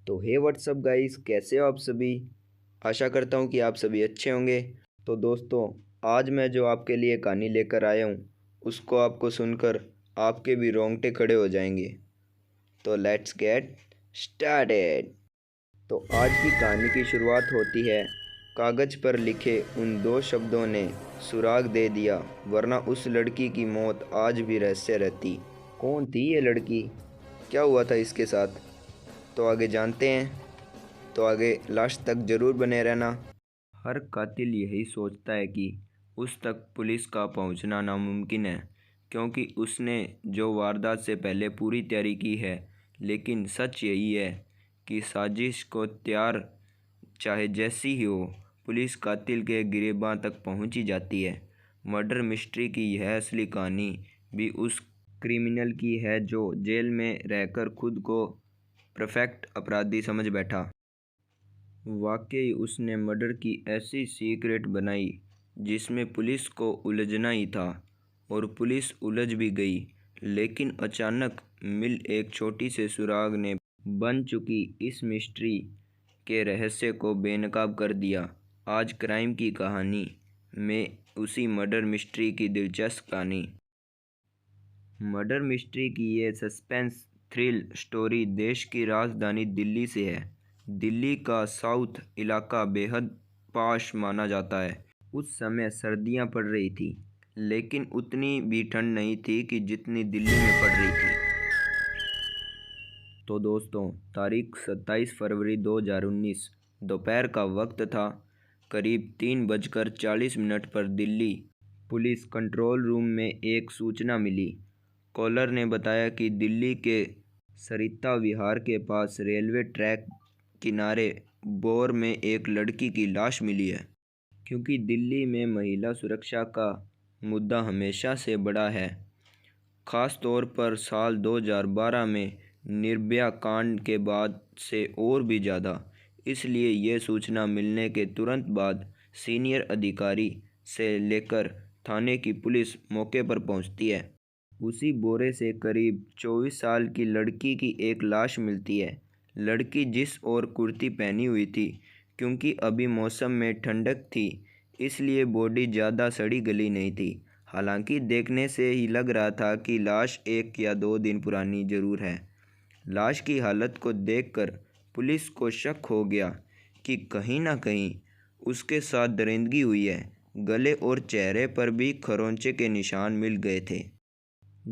तो हे WhatsApp guys, कैसे हो आप सभी। आशा करता हूँ कि आप सभी अच्छे होंगे। तो दोस्तों, आज मैं जो आपके लिए कहानी लेकर आया हूँ उसको आपको सुनकर आपके भी रोंगटे खड़े हो जाएंगे। तो लेट्स गेट स्टार्टेड। तो आज की कहानी की शुरुआत होती है। कागज़ पर लिखे उन दो शब्दों ने सुराग दे दिया, वरना उस लड़की की मौत आज भी रहस्य रहती। कौन थी ये लड़की, क्या हुआ था इसके साथ, तो आगे जानते हैं। तो आगे लास्ट तक ज़रूर बने रहना। हर कातिल यही सोचता है कि उस तक पुलिस का पहुंचना नामुमकिन है, क्योंकि उसने जो वारदात से पहले पूरी तैयारी की है। लेकिन सच यही है कि साजिश को तैयार चाहे जैसी ही हो, पुलिस कातिल के गिरेबां तक पहुंच ही जाती है। मर्डर मिस्ट्री की यह असली कहानी भी उस क्रिमिनल की है जो जेल में रहकर खुद को परफेक्ट अपराधी समझ बैठा। वाकई उसने मर्डर की ऐसी सीक्रेट बनाई जिसमें पुलिस को उलझना ही था, और पुलिस उलझ भी गई। लेकिन अचानक मिल एक छोटी से सुराग ने बन चुकी इस मिस्ट्री के रहस्य को बेनकाब कर दिया। आज क्राइम की कहानी में उसी मर्डर मिस्ट्री की दिलचस्प कहानी। मर्डर मिस्ट्री की ये सस्पेंस थ्रिल स्टोरी देश की राजधानी दिल्ली से है। दिल्ली का साउथ इलाका बेहद पाश माना जाता है। उस समय सर्दियां पड़ रही थी, लेकिन उतनी भी ठंड नहीं थी कि जितनी दिल्ली में पड़ रही थी। तो दोस्तों, तारीख 27 फरवरी 2019 दोपहर का वक्त था। करीब 3:40 पर दिल्ली पुलिस कंट्रोल रूम में एक सूचना मिली। कॉलर ने बताया कि दिल्ली के सरिता विहार के पास रेलवे ट्रैक किनारे बोर में एक लड़की की लाश मिली है। क्योंकि दिल्ली में महिला सुरक्षा का मुद्दा हमेशा से बड़ा है, ख़ास तौर पर साल 2012 में निर्भया कांड के बाद से और भी ज़्यादा। इसलिए ये सूचना मिलने के तुरंत बाद सीनियर अधिकारी से लेकर थाने की पुलिस मौके पर पहुंचती है। उसी बोरे से करीब 24 साल की लड़की की एक लाश मिलती है। लड़की जिस और कुर्ती पहनी हुई थी, क्योंकि अभी मौसम में ठंडक थी इसलिए बॉडी ज़्यादा सड़ी गली नहीं थी। हालांकि देखने से ही लग रहा था कि लाश 1 या 2 दिन पुरानी ज़रूर है। लाश की हालत को देखकर पुलिस को शक हो गया कि कहीं ना कहीं उसके साथ दरिंदगी हुई है। गले और चेहरे पर भी खरोंचे के निशान मिल गए थे।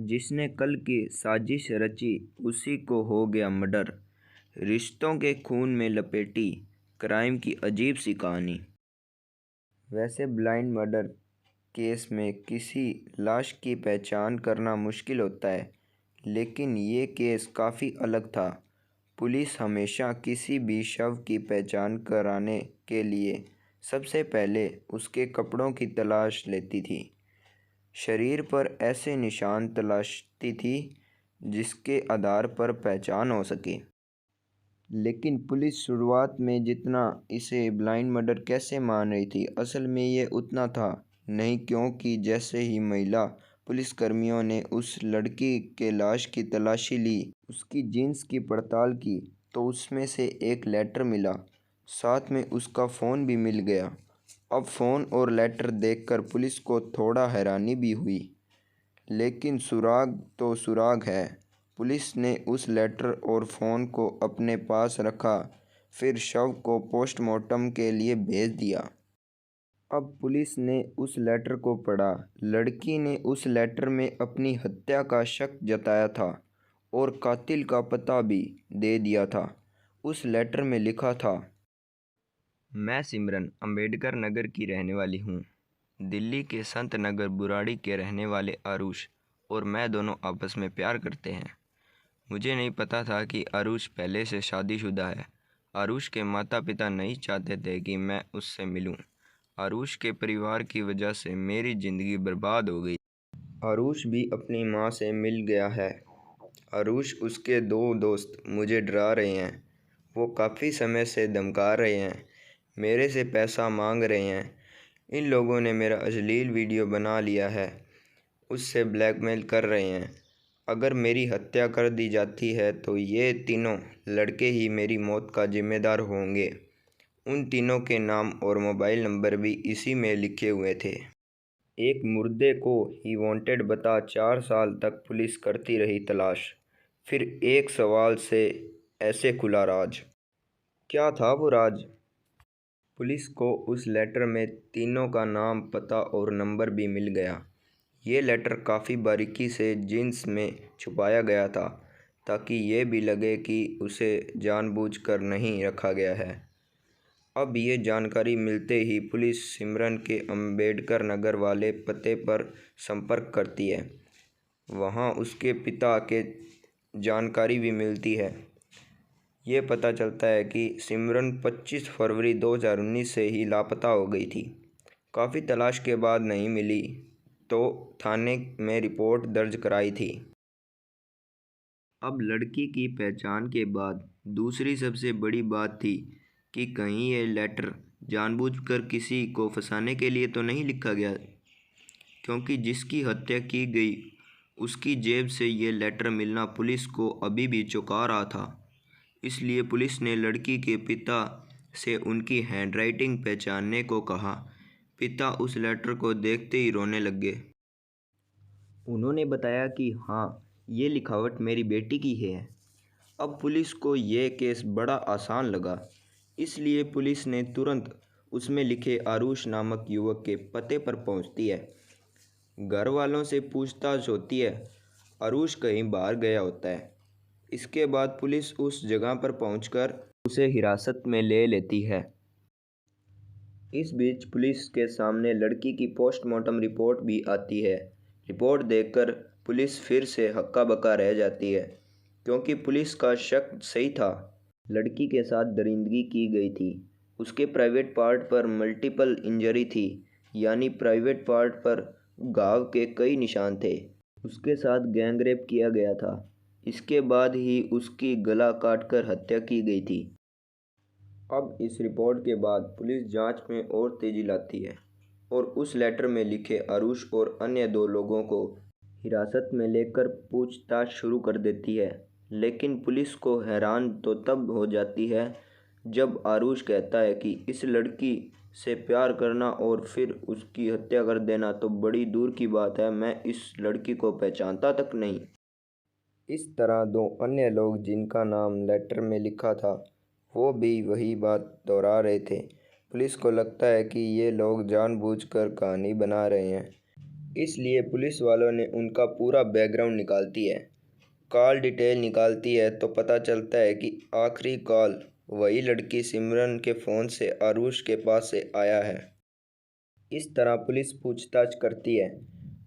जिसने कल की साजिश रची उसी को हो गया मर्डर। रिश्तों के खून में लपेटी क्राइम की अजीब सी कहानी। वैसे ब्लाइंड मर्डर केस में किसी लाश की पहचान करना मुश्किल होता है, लेकिन ये केस काफ़ी अलग था। पुलिस हमेशा किसी भी शव की पहचान कराने के लिए सबसे पहले उसके कपड़ों की तलाश लेती थी। शरीर पर ऐसे निशान तलाशती थी जिसके आधार पर पहचान हो सके। लेकिन पुलिस शुरुआत में जितना इसे ब्लाइंड मर्डर कैसे मान रही थी, असल में ये उतना था नहीं। क्योंकि जैसे ही महिला पुलिसकर्मियों ने उस लड़की के लाश की तलाशी ली, उसकी जीन्स की पड़ताल की, तो उसमें से एक लेटर मिला। साथ में उसका फ़ोन भी मिल गया। अब फ़ोन और लेटर देखकर पुलिस को थोड़ा हैरानी भी हुई, लेकिन सुराग तो सुराग है। पुलिस ने उस लेटर और फ़ोन को अपने पास रखा, फिर शव को पोस्टमार्टम के लिए भेज दिया। अब पुलिस ने उस लेटर को पढ़ा। लड़की ने उस लेटर में अपनी हत्या का शक जताया था और कातिल का पता भी दे दिया था। उस लेटर में लिखा था, मैं सिमरन अंबेडकर नगर की रहने वाली हूँ। दिल्ली के संत नगर बुराड़ी के रहने वाले आरुष और मैं दोनों आपस में प्यार करते हैं। मुझे नहीं पता था कि आरुष पहले से शादीशुदा है। आरुष के माता पिता नहीं चाहते थे कि मैं उससे मिलूं। आरुष के परिवार की वजह से मेरी ज़िंदगी बर्बाद हो गई। आरुष भी अपनी माँ से मिल गया है। आरुष उसके 2 दोस्त मुझे डरा रहे हैं। वो काफ़ी समय से धमका रहे हैं, मेरे से पैसा मांग रहे हैं। इन लोगों ने मेरा अश्लील वीडियो बना लिया है, उससे ब्लैकमेल कर रहे हैं। अगर मेरी हत्या कर दी जाती है तो ये तीनों लड़के ही मेरी मौत का जिम्मेदार होंगे। उन तीनों के नाम और मोबाइल नंबर भी इसी में लिखे हुए थे। एक मुर्दे को ही वांटेड बता 4 साल तक पुलिस करती रही तलाश। फिर एक सवाल से ऐसे खुला राज। क्या था वो राज? पुलिस को उस लेटर में तीनों का नाम, पता और नंबर भी मिल गया। ये लेटर काफ़ी बारीकी से जीन्स में छुपाया गया था ताकि ये भी लगे कि उसे जानबूझकर नहीं रखा गया है। अब ये जानकारी मिलते ही पुलिस सिमरन के अम्बेडकर नगर वाले पते पर संपर्क करती है। वहाँ उसके पिता के जानकारी भी मिलती है। ये पता चलता है कि सिमरन 25 फरवरी 2019 से ही लापता हो गई थी। काफ़ी तलाश के बाद नहीं मिली तो थाने में रिपोर्ट दर्ज कराई थी। अब लड़की की पहचान के बाद दूसरी सबसे बड़ी बात थी कि कहीं ये लेटर जानबूझकर किसी को फंसाने के लिए तो नहीं लिखा गया, क्योंकि जिसकी हत्या की गई उसकी जेब से ये लेटर मिलना पुलिस को अभी भी चौंका रहा था। इसलिए पुलिस ने लड़की के पिता से उनकी हैंडराइटिंग पहचानने को कहा। पिता उस लेटर को देखते ही रोने लगे। उन्होंने बताया कि हाँ, ये लिखावट मेरी बेटी की है। अब पुलिस को ये केस बड़ा आसान लगा, इसलिए पुलिस ने तुरंत उसमें लिखे आरुष नामक युवक के पते पर पहुंचती है। घर वालों से पूछताछ होती है। आरुष कहीं बाहर गया होता है। इसके बाद पुलिस उस जगह पर पहुंचकर उसे हिरासत में ले लेती है। इस बीच पुलिस के सामने लड़की की पोस्टमार्टम रिपोर्ट भी आती है। रिपोर्ट देखकर पुलिस फिर से हक्का बक्का रह जाती है, क्योंकि पुलिस का शक सही था। लड़की के साथ दरिंदगी की गई थी। उसके प्राइवेट पार्ट पर मल्टीपल इंजरी थी, यानी प्राइवेट पार्ट पर घाव के कई निशान थे। उसके साथ गैंगरेप किया गया था। इसके बाद ही उसकी गला काटकर हत्या की गई थी। अब इस रिपोर्ट के बाद पुलिस जांच में और तेजी लाती है और उस लेटर में लिखे आरुष और अन्य 2 लोगों को हिरासत में लेकर पूछताछ शुरू कर देती है। लेकिन पुलिस को हैरान तो तब हो जाती है जब आरुष कहता है कि इस लड़की से प्यार करना और फिर उसकी हत्या कर देना तो बड़ी दूर की बात है, मैं इस लड़की को पहचानता तक नहीं। इस तरह 2 अन्य लोग जिनका नाम लेटर में लिखा था वो भी वही बात दोहरा रहे थे। पुलिस को लगता है कि ये लोग जानबूझकर कहानी बना रहे हैं, इसलिए पुलिस वालों ने उनका पूरा बैकग्राउंड निकालती है। कॉल डिटेल निकालती है तो पता चलता है कि आखिरी कॉल वही लड़की सिमरन के फ़ोन से आरुष के पास से आया है। इस तरह पुलिस पूछताछ करती है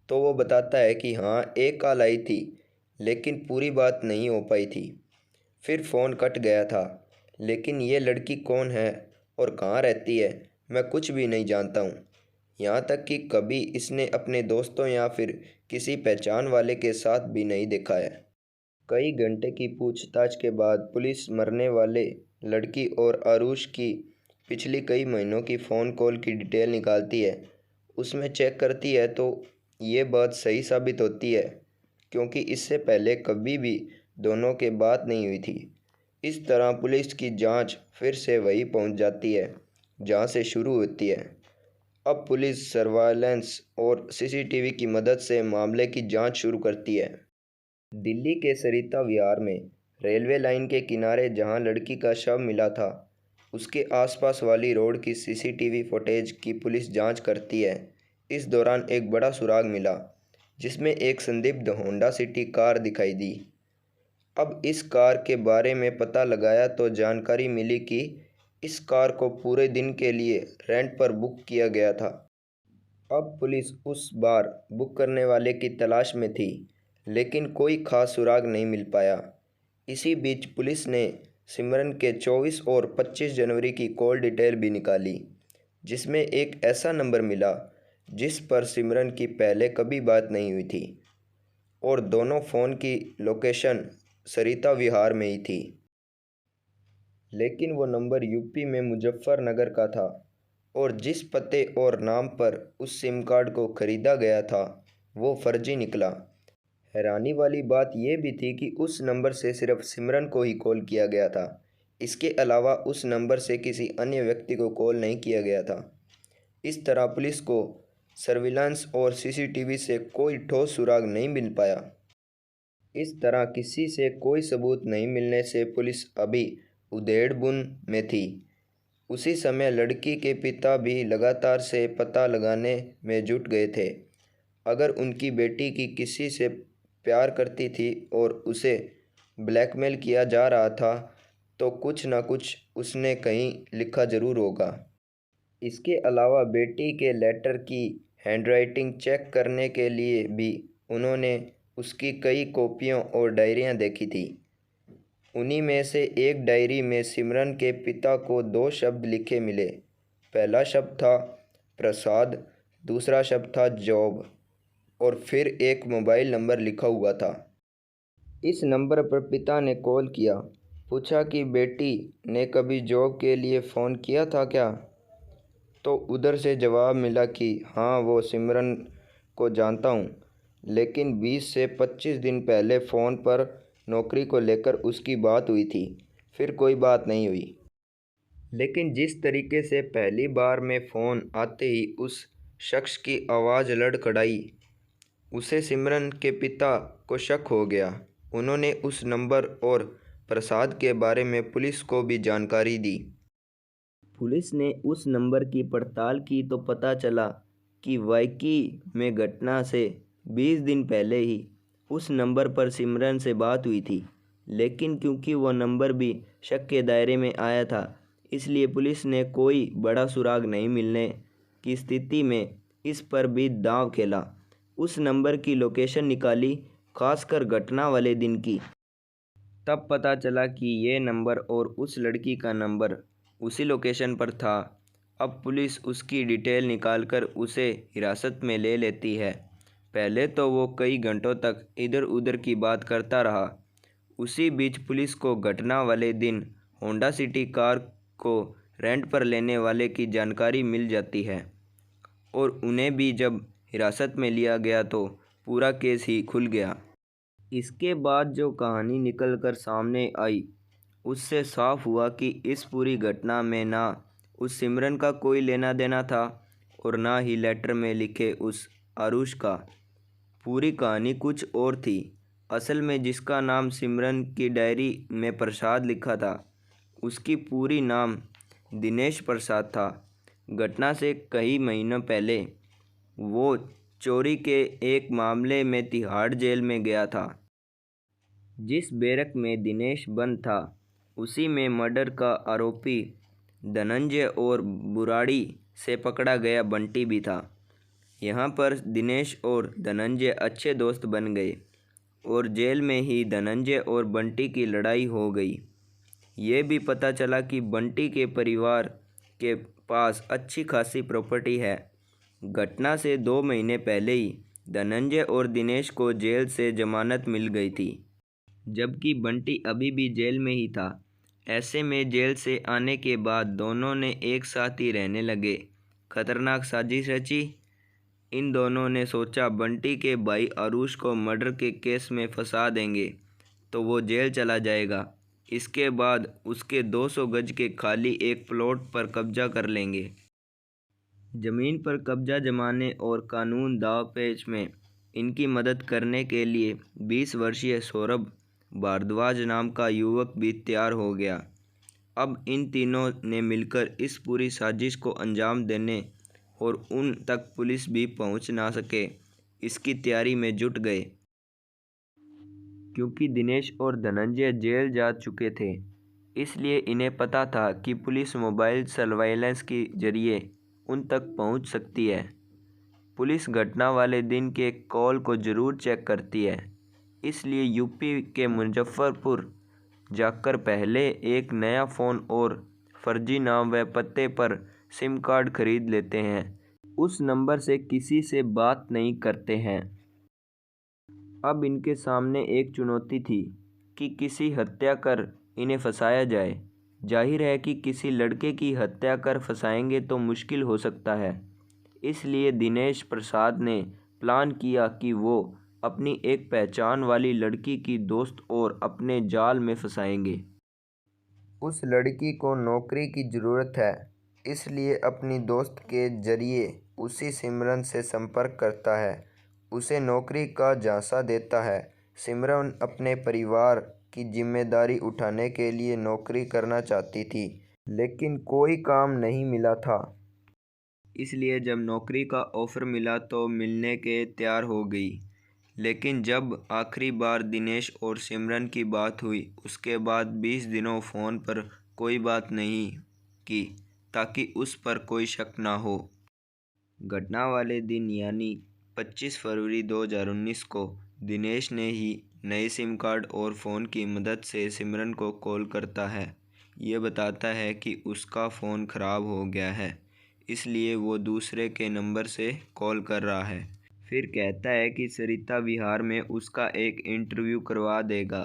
तो वो बताता है कि हाँ, एक कॉल आई थी, लेकिन पूरी बात नहीं हो पाई थी। फिर फ़ोन कट गया था। लेकिन ये लड़की कौन है और कहाँ रहती है, मैं कुछ भी नहीं जानता हूँ। यहाँ तक कि कभी इसने अपने दोस्तों या फिर किसी पहचान वाले के साथ भी नहीं देखा है। कई घंटे की पूछताछ के बाद पुलिस मरने वाले लड़की और आरुष की पिछली कई महीनों की फ़ोन कॉल की डिटेल निकालती है। उसमें चेक करती है तो ये बात सही साबित होती है, क्योंकि इससे पहले कभी भी दोनों के बात नहीं हुई थी। इस तरह पुलिस की जांच फिर से वहीं पहुंच जाती है जहां से शुरू होती है। अब पुलिस सर्वाइलेंस और सीसीटीवी की मदद से मामले की जांच शुरू करती है। दिल्ली के सरिता विहार में रेलवे लाइन के किनारे जहां लड़की का शव मिला था, उसके आसपास वाली रोड की सीसीटीवी फुटेज की पुलिस जांच करती है। इस दौरान एक बड़ा सुराग मिला, जिसमें एक संदिग्ध होंडा सिटी कार दिखाई दी। अब इस कार के बारे में पता लगाया तो जानकारी मिली कि इस कार को पूरे दिन के लिए रेंट पर बुक किया गया था। अब पुलिस उस बार बुक करने वाले की तलाश में थी, लेकिन कोई खास सुराग नहीं मिल पाया। इसी बीच पुलिस ने सिमरन के 24 और 25 जनवरी की कॉल डिटेल भी निकाली, जिसमें एक ऐसा नंबर मिला जिस पर सिमरन की पहले कभी बात नहीं हुई थी और दोनों फ़ोन की लोकेशन सरिता विहार में ही थी। लेकिन वो नंबर यूपी में मुजफ्फरनगर का था और जिस पते और नाम पर उस सिम कार्ड को ख़रीदा गया था वो फर्जी निकला। हैरानी वाली बात यह भी थी कि उस नंबर से सिर्फ सिमरन को ही कॉल किया गया था। इसके अलावा उस नंबर से किसी अन्य व्यक्ति को कॉल नहीं किया गया था। इस तरह पुलिस को सर्विलांस और सीसीटीवी से कोई ठोस सुराग नहीं मिल पाया। इस तरह किसी से कोई सबूत नहीं मिलने से पुलिस अभी उधेड़बुन में थी। उसी समय लड़की के पिता भी लगातार से पता लगाने में जुट गए थे। अगर उनकी बेटी की किसी से प्यार करती थी और उसे ब्लैकमेल किया जा रहा था तो कुछ ना कुछ उसने कहीं लिखा ज़रूर होगा। इसके अलावा बेटी के लेटर की हैंडराइटिंग चेक करने के लिए भी उन्होंने उसकी कई कॉपियाँ और डायरियाँ देखी थी। उन्हीं में से एक डायरी में सिमरन के पिता को 2 शब्द लिखे मिले। पहला शब्द था प्रसाद, दूसरा शब्द था जॉब और फिर एक मोबाइल नंबर लिखा हुआ था। इस नंबर पर पिता ने कॉल किया, पूछा कि बेटी ने कभी जॉब के लिए फ़ोन किया था क्या? तो उधर से जवाब मिला कि हाँ, वो सिमरन को जानता हूँ, लेकिन 20 से 25 दिन पहले फ़ोन पर नौकरी को लेकर उसकी बात हुई थी, फिर कोई बात नहीं हुई। लेकिन जिस तरीके से पहली बार में फ़ोन आते ही उस शख्स की आवाज़ लड़खड़ाई, उसे सिमरन के पिता को शक हो गया। उन्होंने उस नंबर और प्रसाद के बारे में पुलिस को भी जानकारी दी। पुलिस ने उस नंबर की पड़ताल की तो पता चला कि वाकई में घटना से 20 दिन पहले ही उस नंबर पर सिमरन से बात हुई थी। लेकिन क्योंकि वह नंबर भी शक के दायरे में आया था, इसलिए पुलिस ने कोई बड़ा सुराग नहीं मिलने की स्थिति में इस पर भी दांव खेला। उस नंबर की लोकेशन निकाली, खासकर घटना वाले दिन की। तब पता चला कि ये नंबर और उस लड़की का नंबर उसी लोकेशन पर था। अब पुलिस उसकी डिटेल निकालकर उसे हिरासत में ले लेती है। पहले तो वो कई घंटों तक इधर उधर की बात करता रहा। उसी बीच पुलिस को घटना वाले दिन होंडा सिटी कार को रेंट पर लेने वाले की जानकारी मिल जाती है और उन्हें भी जब हिरासत में लिया गया तो पूरा केस ही खुल गया। इसके बाद जो कहानी निकल कर सामने आई, उससे साफ हुआ कि इस पूरी घटना में ना उस सिमरन का कोई लेना देना था और ना ही लेटर में लिखे उस आरुष का। पूरी कहानी कुछ और थी। असल में जिसका नाम सिमरन की डायरी में प्रसाद लिखा था, उसकी पूरी नाम दिनेश प्रसाद था। घटना से कई महीनों पहले वो चोरी के एक मामले में तिहाड़ जेल में गया था। जिस बैरक में दिनेश बंद था, उसी में मर्डर का आरोपी धनंजय और बुराड़ी से पकड़ा गया बंटी भी था। यहाँ पर दिनेश और धनंजय अच्छे दोस्त बन गए और जेल में ही धनंजय और बंटी की लड़ाई हो गई। ये भी पता चला कि बंटी के परिवार के पास अच्छी खासी प्रॉपर्टी है। घटना से 2 महीने पहले ही धनंजय और दिनेश को जेल से जमानत मिल गई थी, जबकि बंटी अभी भी जेल में ही था। ऐसे में जेल से आने के बाद दोनों ने एक साथ ही रहने लगे। खतरनाक साजिश रची। इन दोनों ने सोचा बंटी के भाई आरुष को मर्डर के केस में फंसा देंगे तो वो जेल चला जाएगा। इसके बाद उसके 200 गज के खाली एक प्लॉट पर कब्जा कर लेंगे। ज़मीन पर कब्जा जमाने और कानून दावपेच में इनकी मदद करने के लिए 20 वर्षीय सौरभ भारद्वाज नाम का युवक भी तैयार हो गया। अब इन तीनों ने मिलकर इस पूरी साजिश को अंजाम देने और उन तक पुलिस भी पहुंच ना सके, इसकी तैयारी में जुट गए। क्योंकि दिनेश और धनंजय जेल जा चुके थे, इसलिए इन्हें पता था कि पुलिस मोबाइल सर्वेलेंस के जरिए उन तक पहुंच सकती है। पुलिस घटना वाले दिन के कॉल को ज़रूर चेक करती है, इसलिए यूपी के मुजफ्फरपुर जाकर पहले एक नया फ़ोन और फर्जी नाम व पते पर सिम कार्ड खरीद लेते हैं। उस नंबर से किसी से बात नहीं करते हैं। अब इनके सामने एक चुनौती थी कि किसी हत्या कर इन्हें फंसाया जाए। जाहिर है कि किसी लड़के की हत्या कर फंसाएंगे तो मुश्किल हो सकता है। इसलिए दिनेश प्रसाद ने प्लान किया कि वो अपनी एक पहचान वाली लड़की की दोस्त और अपने जाल में फंसाएंगे। उस लड़की को नौकरी की ज़रूरत है, इसलिए अपनी दोस्त के जरिए उसी सिमरन से संपर्क करता है, उसे नौकरी का झांसा देता है। सिमरन अपने परिवार की जिम्मेदारी उठाने के लिए नौकरी करना चाहती थी, लेकिन कोई काम नहीं मिला था। इसलिए जब नौकरी का ऑफ़र मिला तो मिलने के तैयार हो गई। लेकिन जब आखिरी बार दिनेश और सिमरन की बात हुई, उसके बाद 20 दिनों फ़ोन पर कोई बात नहीं की, ताकि उस पर कोई शक ना हो। घटना वाले दिन यानी 25 फरवरी 2019 को दिनेश ने ही नए सिम कार्ड और फ़ोन की मदद से सिमरन को कॉल करता है। ये बताता है कि उसका फ़ोन ख़राब हो गया है, इसलिए वो दूसरे के नंबर से कॉल कर रहा है। फिर कहता है कि सरिता विहार में उसका एक इंटरव्यू करवा देगा।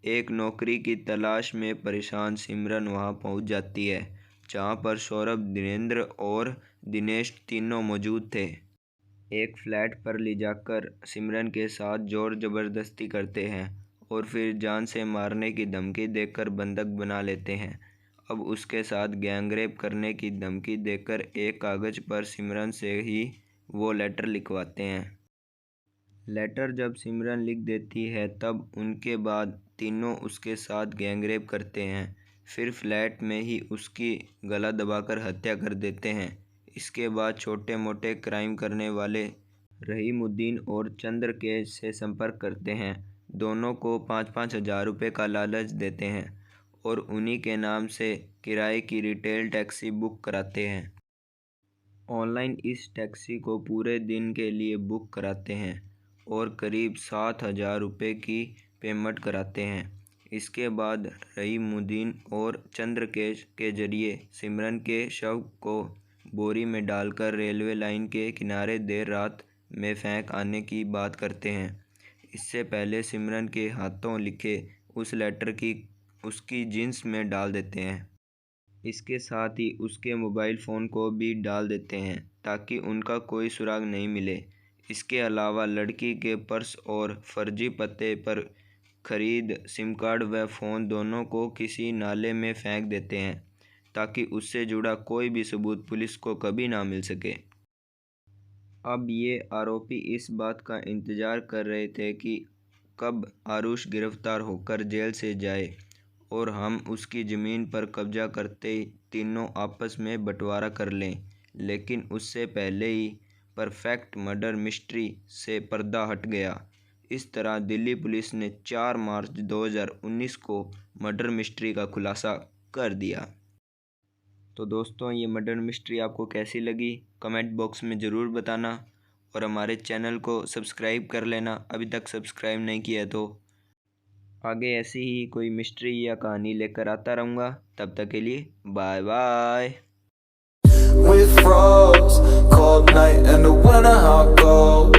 एक नौकरी की तलाश में परेशान सिमरन वहां पहुंच जाती है, जहां पर सौरभ, दिनेंद्र और दिनेश तीनों मौजूद थे। एक फ्लैट पर ले जाकर सिमरन के साथ जोर ज़बरदस्ती करते हैं और फिर जान से मारने की धमकी देकर बंधक बना लेते हैं। अब उसके साथ गैंगरेप करने की धमकी देकर एक कागज़ पर सिमरन से ही वो लेटर लिखवाते हैं। लेटर जब सिमरन लिख देती है तब उनके बाद तीनों उसके साथ गैंगरेप करते हैं, फिर फ्लैट में ही उसकी गला दबाकर हत्या कर देते हैं। इसके बाद छोटे मोटे क्राइम करने वाले रहीमुद्दीन और चंद्र के से संपर्क करते हैं। दोनों को 5-5 हज़ार रुपये का लालच देते हैं और उन्हीं के नाम से किराए की रिटेल टैक्सी बुक कराते हैं। ऑनलाइन इस टैक्सी को पूरे दिन के लिए बुक कराते हैं और करीब 7,000 रुपये की पेमेंट कराते हैं। इसके बाद रहीमुद्दीन और चंद्रकेश के जरिए सिमरन के शव को बोरी में डालकर रेलवे लाइन के किनारे देर रात में फेंक आने की बात करते हैं। इससे पहले सिमरन के हाथों लिखे उस लेटर की उसकी जींस में डाल देते हैं। इसके साथ ही उसके मोबाइल फ़ोन को भी डाल देते हैं ताकि उनका कोई सुराग नहीं मिले। इसके अलावा लड़की के पर्स और फर्जी पते पर खरीद सिम कार्ड व फ़ोन दोनों को किसी नाले में फेंक देते हैं ताकि उससे जुड़ा कोई भी सबूत पुलिस को कभी ना मिल सके। अब ये आरोपी इस बात का इंतज़ार कर रहे थे कि कब आरुष गिरफ्तार होकर जेल से जाए और हम उसकी ज़मीन पर कब्जा करते ही तीनों आपस में बंटवारा कर लें। लेकिन उससे पहले ही परफेक्ट मर्डर मिस्ट्री से पर्दा हट गया। इस तरह दिल्ली पुलिस ने 4 मार्च 2019 को मर्डर मिस्ट्री का खुलासा कर दिया। तो दोस्तों, ये मर्डर मिस्ट्री आपको कैसी लगी कमेंट बॉक्स में ज़रूर बताना और हमारे चैनल को सब्सक्राइब कर लेना अभी तक सब्सक्राइब नहीं किया तो। आगे ऐसी ही कोई मिस्ट्री या कहानी लेकर आता रहूँगा। तब तक के लिए bye bye. We froze, cold night in the winter, hot cold.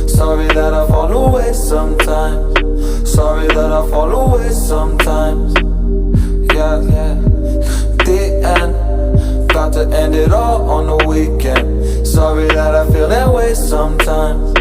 Sorry that I fall away sometimes. Sorry that I fall away sometimes. Yeah, yeah. The end, got to end it all on the weekend. Sorry that I feel that way sometimes.